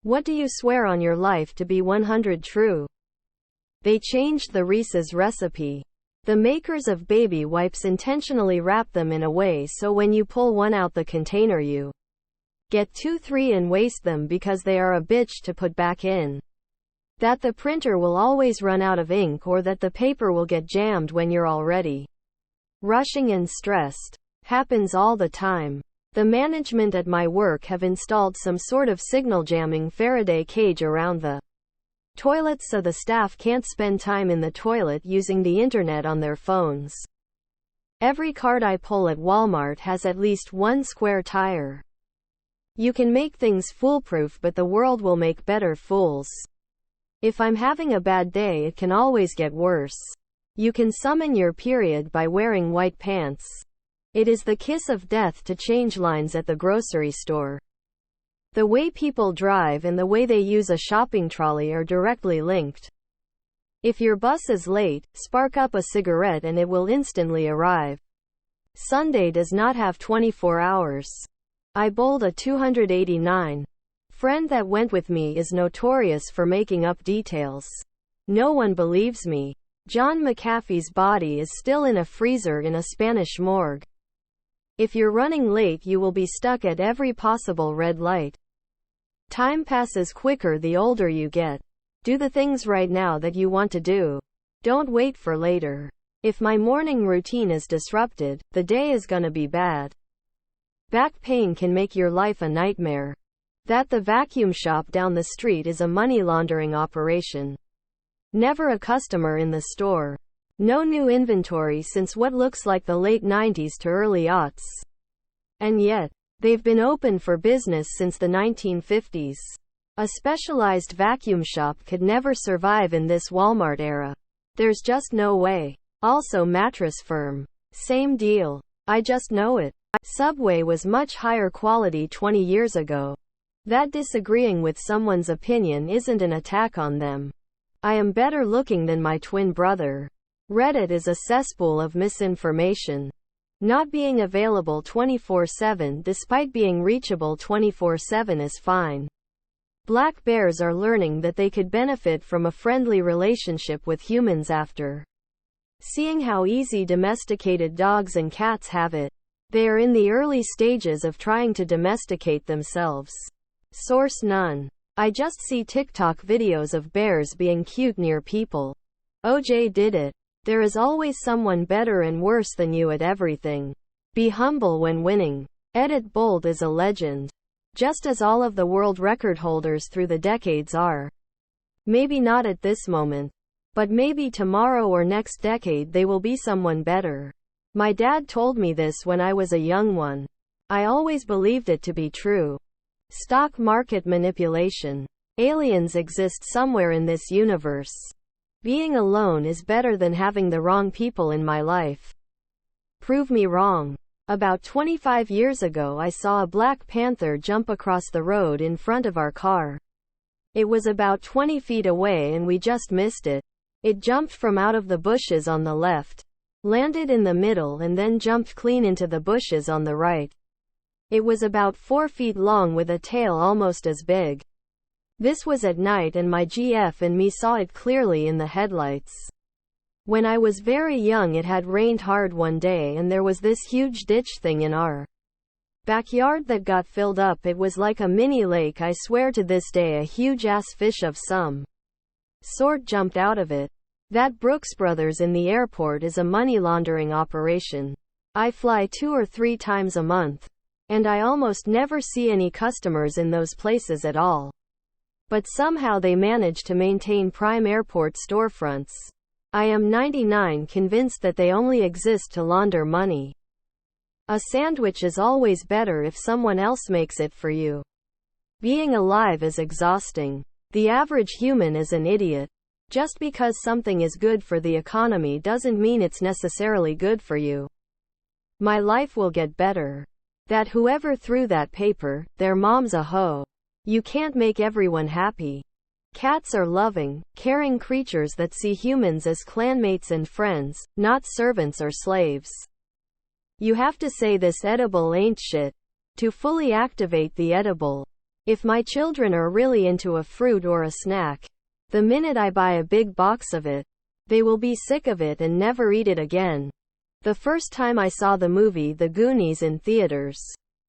What do you swear on your life to be 100 true? They changed the Reese's recipe. The makers of baby wipes intentionally wrap them in a way so when you pull one out the container you get 2-3 and waste them because they are a bitch to put back in. That the printer will always run out of ink or that the paper will get jammed when you're already rushing and stressed. Happens all the time. The management at my work have installed some sort of signal jamming Faraday cage around the toilet so the staff can't spend time in the toilet using the internet on their phones. Every cart I pull at Walmart has at least one square tire. You can make things foolproof, but the world will make better fools. If I'm having a bad day, it can always get worse. You can summon your period by wearing white pants. It is the kiss of death to change lines at the grocery store. The way people drive and the way they use a shopping trolley are directly linked. If your bus is late, spark up a cigarette and it will instantly arrive. Sunday does not have 24 hours. I bowled a 289. Friend that went with me is notorious for making up details. No one believes me. John McAfee's body is still in a freezer in a Spanish morgue. If you're running late, you will be stuck at every possible red light. Time passes quicker the older you get. Do the things right now that you want to do. Don't wait for later. If my morning routine is disrupted, the day is gonna be bad. Back pain can make your life a nightmare. That the vacuum shop down the street is a money laundering operation. Never a customer in the store. No new inventory since what looks like the late 90s to early aughts. And yet, they've been open for business since the 1950s. A specialized vacuum shop could never survive in this Walmart era. There's just no way. Also Mattress Firm. Same deal. I just know it. Subway was much higher quality 20 years ago. That disagreeing with someone's opinion isn't an attack on them. I am better looking than my twin brother. Reddit is a cesspool of misinformation. Not being available 24/7 despite being reachable 24/7 is fine. Black bears are learning that they could benefit from a friendly relationship with humans after seeing how easy domesticated dogs and cats have it. They are in the early stages of trying to domesticate themselves. Source none. I just see TikTok videos of bears being cute near people. OJ did it. There is always someone better and worse than you at everything. Be humble when winning. Edit Bold is a legend. Just as all of the world record holders through the decades are. Maybe not at this moment. But maybe tomorrow or next decade they will be someone better. My dad told me this when I was a young one. I always believed it to be true. Stock market manipulation. Aliens exist somewhere in this universe. Being alone is better than having the wrong people in my life. Prove me wrong. About 25 years ago I saw a black panther jump across the road in front of our car. It was about 20 feet away and we just missed it. It jumped from out of the bushes on the left, landed in the middle and then jumped clean into the bushes on the right. It was about 4 feet long with a tail almost as big. This was at night and my GF and me saw it clearly in the headlights. When I was very young it had rained hard one day and there was this huge ditch thing in our backyard that got filled up. It was like a mini lake. I swear to this day a huge ass fish of some sort jumped out of it. That Brooks Brothers in the airport is a money laundering operation. I fly 2 or 3 times a month. And I almost never see any customers in those places at all. But somehow they manage to maintain prime airport storefronts. I am 99% convinced that they only exist to launder money. A sandwich is always better if someone else makes it for you. Being alive is exhausting. The average human is an idiot. Just because something is good for the economy doesn't mean it's necessarily good for you. My life will get better. That whoever threw that paper, their mom's a hoe. You can't make everyone happy. Cats are loving, caring creatures that see humans as clanmates and friends, not servants or slaves. You have to say this edible ain't shit to fully activate the edible. If my children are really into a fruit or a snack, the minute I buy a big box of it, they will be sick of it and never eat it again. The first time I saw the movie The Goonies in theaters,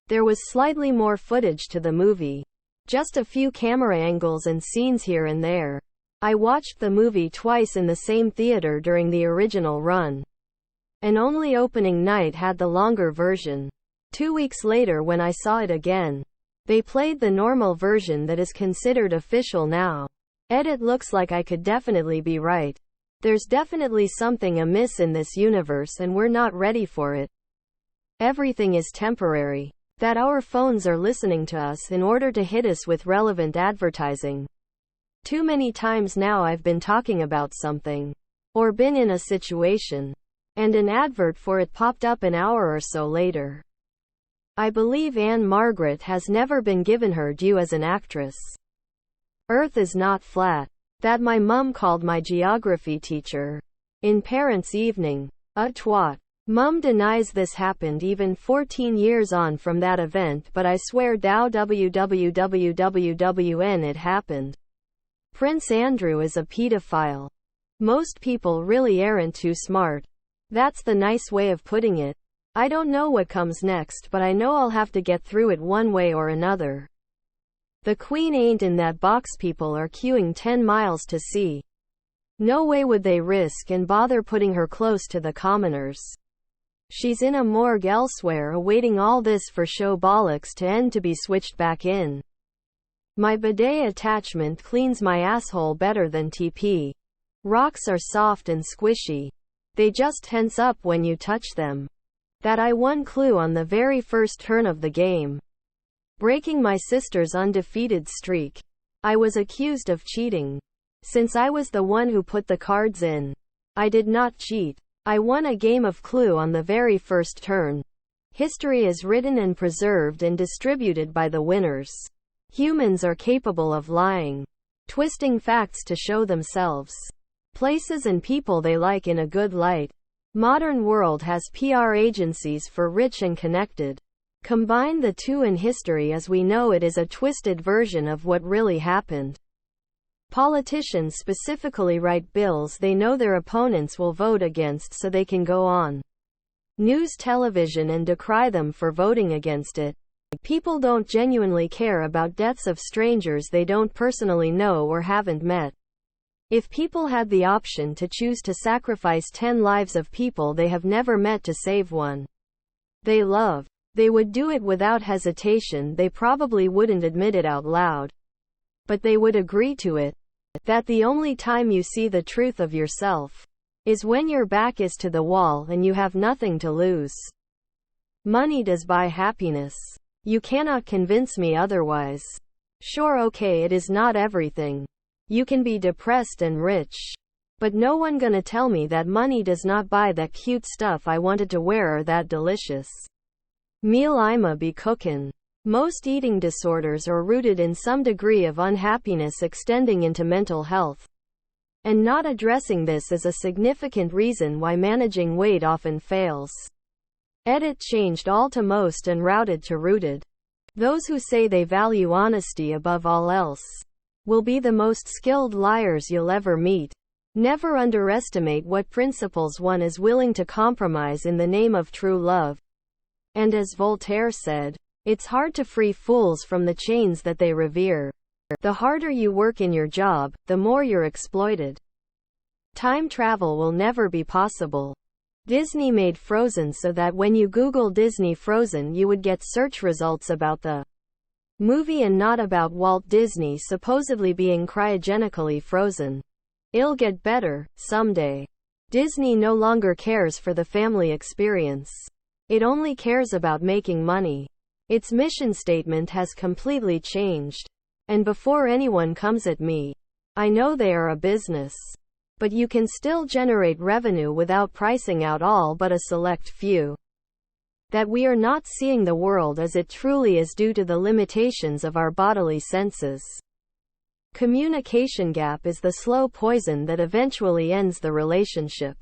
there was slightly more footage to the movie. Just a few camera angles and scenes here and there. I watched the movie twice in the same theater during the original run. And only opening night had the longer version. 2 weeks later when I saw it again, they played the normal version that is considered official now. It looks like I could definitely be right. There's definitely something amiss in this universe and we're not ready for it. Everything is temporary. That our phones are listening to us in order to hit us with relevant advertising. Too many times now I've been talking about something, or been in a situation, and an advert for it popped up an hour or so later. I believe Anne Margaret has never been given her due as an actress. Earth is not flat. That my mum called my geography teacher in Parents' Evening a twat. Mum denies this happened even 14 years on from that event, but I swear www it happened. Prince Andrew is a pedophile. Most people really aren't too smart. That's the nice way of putting it. I don't know what comes next, but I know I'll have to get through it one way or another. The Queen ain't in that box people are queuing 10 miles to see. No way would they risk and bother putting her close to the commoners. She's in a morgue elsewhere awaiting all this for show bollocks to end to be switched back in. My bidet attachment cleans my asshole better than TP. Rocks are soft and squishy. They just tense up when you touch them. That I won clue on the very first turn of the game. Breaking my sister's undefeated streak. I was accused of cheating. Since I was the one who put the cards in, I did not cheat. I won a game of Clue on the very first turn. History is written and preserved and distributed by the winners. Humans are capable of lying, twisting facts to show themselves, places and people they like in a good light. Modern world has PR agencies for rich and connected. Combine the two in history as we know it is a twisted version of what really happened. Politicians specifically write bills they know their opponents will vote against so they can go on news television and decry them for voting against it. People don't genuinely care about deaths of strangers they don't personally know or haven't met. If people had the option to choose to sacrifice 10 lives of people they have never met to save one they love, they would do it without hesitation. They probably wouldn't admit it out loud, but they would agree to it. That the only time you see the truth of yourself is when your back is to the wall and you have nothing to lose. Money does buy happiness. You cannot convince me otherwise. Sure, okay, it is not everything. You can be depressed and rich. But no one gonna tell me that money does not buy that cute stuff I wanted to wear or that delicious meal I'ma be cookin'. Most eating disorders are rooted in some degree of unhappiness extending into mental health. And not addressing this is a significant reason why managing weight often fails. Edit changed all to most and routed to rooted. Those who say they value honesty above all else will be the most skilled liars you'll ever meet. Never underestimate what principles one is willing to compromise in the name of true love. And as Voltaire said, it's hard to free fools from the chains that they revere. The harder you work in your job, the more you're exploited. Time travel will never be possible. Disney made Frozen so that when you Google Disney Frozen you would get search results about the movie and not about Walt Disney supposedly being cryogenically frozen. It'll get better, someday. Disney no longer cares for the family experience. It only cares about making money. Its mission statement has completely changed. And before anyone comes at me, I know they are a business. But you can still generate revenue without pricing out all but a select few. That we are not seeing the world as it truly is due to the limitations of our bodily senses. Communication gap is the slow poison that eventually ends the relationship.